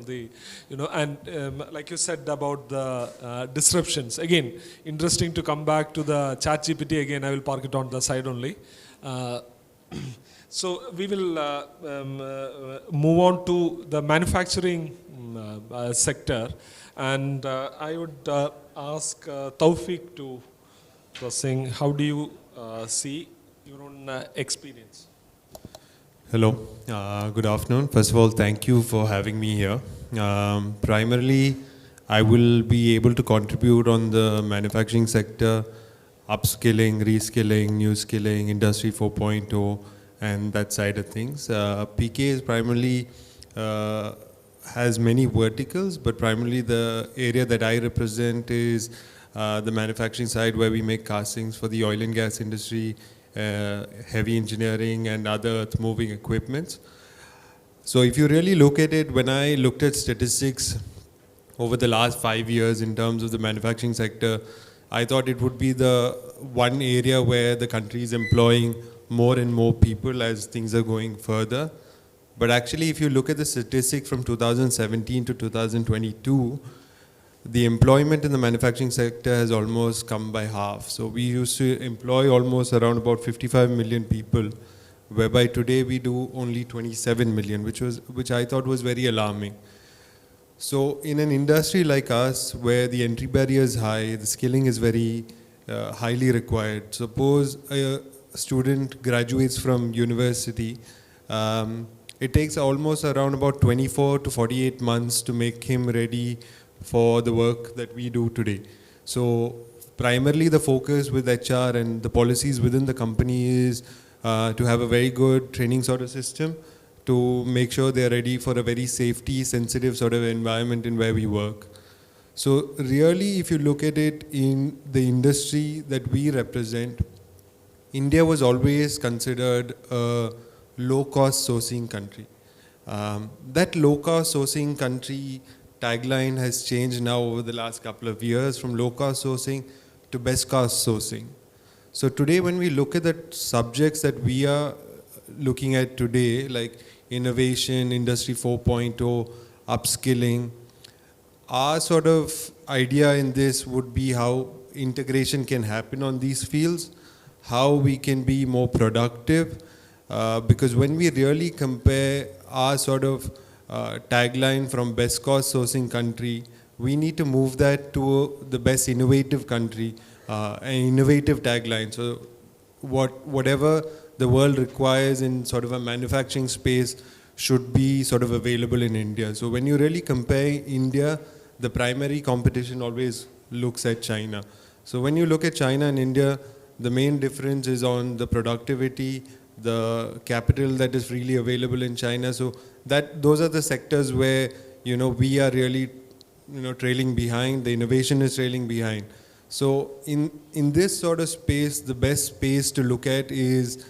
the, and like you said about the disruptions. Again, interesting to come back to the ChatGPT again. I will park it on the side only. So we will move on to the manufacturing sector, and I would ask Taufik to sing. How do you see your own experience? Hello, good afternoon. First of all, thank you for having me here. Primarily, I will be able to contribute on the manufacturing sector, upskilling, reskilling, new skilling, Industry 4.0, and that side of things. PK is primarily has many verticals, but primarily the area that I represent is the manufacturing side, where we make castings for the oil and gas industry, heavy engineering and other earth-moving equipments. So if you really look at it, when I looked at statistics over the last 5 years in terms of the manufacturing sector, I thought it would be the one area where the country is employing more and more people as things are going further. But actually, if you look at the statistics from 2017 to 2022, the employment in the manufacturing sector has almost come by half. So we used to employ almost around about 55 million people, whereby today we do only 27 million, which I thought was very alarming. So in an industry like us, where the entry barrier is high, the skilling is very highly required. Suppose a student graduates from university, it takes almost around about 24 to 48 months to make him ready for the work that we do today. So primarily the focus with HR and the policies within the company is to have a very good training sort of system to make sure they're ready for a very safety sensitive sort of environment in where we work. So really, if you look at it in the industry that we represent, India was always considered a low-cost sourcing country. That low-cost sourcing country tagline has changed now over the last couple of years from low-cost sourcing to best-cost sourcing. So today when we look at the subjects that we are looking at today, like innovation, Industry 4.0, upskilling, our sort of idea in this would be how integration can happen on these fields, how we can be more productive, because when we really compare our sort of tagline from best cost sourcing country, we need to move that to the best innovative country, an innovative tagline. So whatever the world requires in sort of a manufacturing space should be sort of available in India. So when you really compare India, the primary competition always looks at China. So when you look at China and India, the main difference is on the productivity, the capital that is freely available in China. So those are the sectors where we are really trailing behind. The innovation is trailing behind. So in this sort of space, the best space to look at is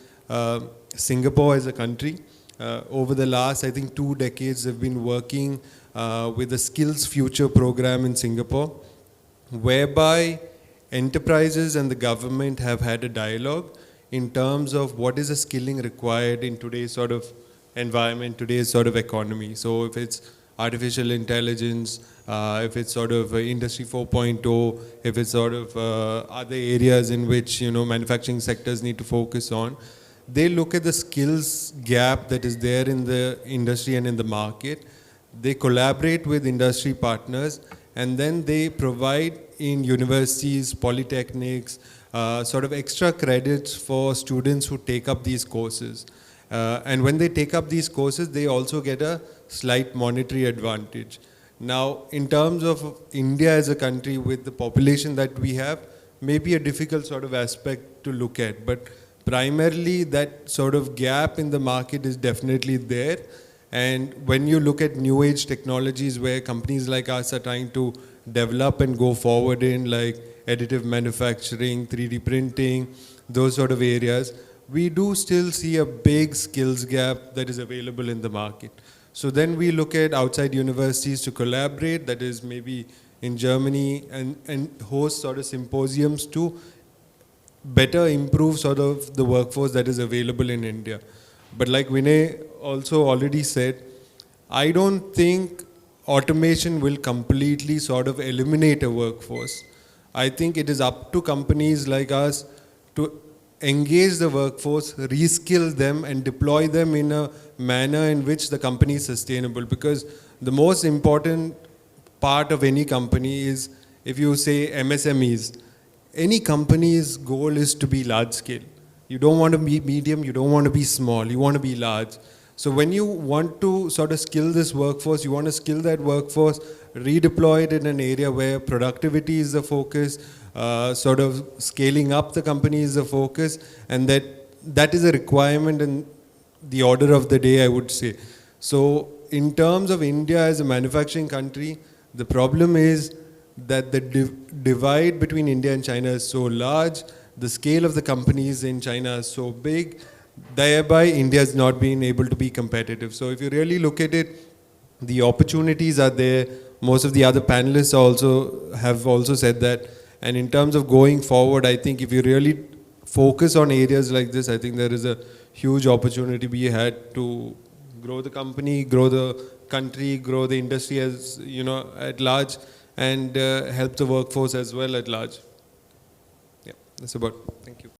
Singapore as a country. Over the last, I think, 2 decades, they've been working with the Skills Future program in Singapore, whereby enterprises and the government have had a dialogue in terms of what is the skilling required in today's sort of environment, today's sort of economy. So if it's artificial intelligence, if it's sort of Industry 4.0, if it's sort of other areas in which manufacturing sectors need to focus on, they look at the skills gap that is there in the industry and in the market. They collaborate with industry partners, and then they provide in universities, polytechnics, sort of extra credits for students who take up these courses. And when they take up these courses, they also get a slight monetary advantage. Now, in terms of India as a country with the population that we have, maybe a difficult sort of aspect to look at, but primarily that sort of gap in the market is definitely there. And when you look at new age technologies where companies like us are trying to develop and go forward in, like additive manufacturing, 3D printing, those sort of areas, we do still see a big skills gap that is available in the market. So then we look at outside universities to collaborate, that is maybe in Germany, and host sort of symposiums to better improve sort of the workforce that is available in India. But like Vinay also already said, I don't think automation will completely sort of eliminate a workforce. I think it is up to companies like us to engage the workforce, reskill them and deploy them in a manner in which the company is sustainable. Because the most important part of any company is, if you say MSMEs, any company's goal is to be large scale. You don't want to be medium, you don't want to be small, you want to be large. So when you want to sort of skill this workforce, you want to skill that workforce, redeploy it in an area where productivity is the focus, sort of scaling up the company is the focus, and that is a requirement in the order of the day, I would say. So in terms of India as a manufacturing country, the problem is that the divide between India and China is so large, the scale of the companies in China is so big, thereby India has not been able to be competitive. So if you really look at it, the opportunities are there. Most of the other panelists have also said that. And in terms of going forward, I think if you really focus on areas like this, I think there is a huge opportunity we had to grow the company, grow the country, grow the industry as, you know, at large, and help the workforce as well at large. Yeah, that's about it. Thank you.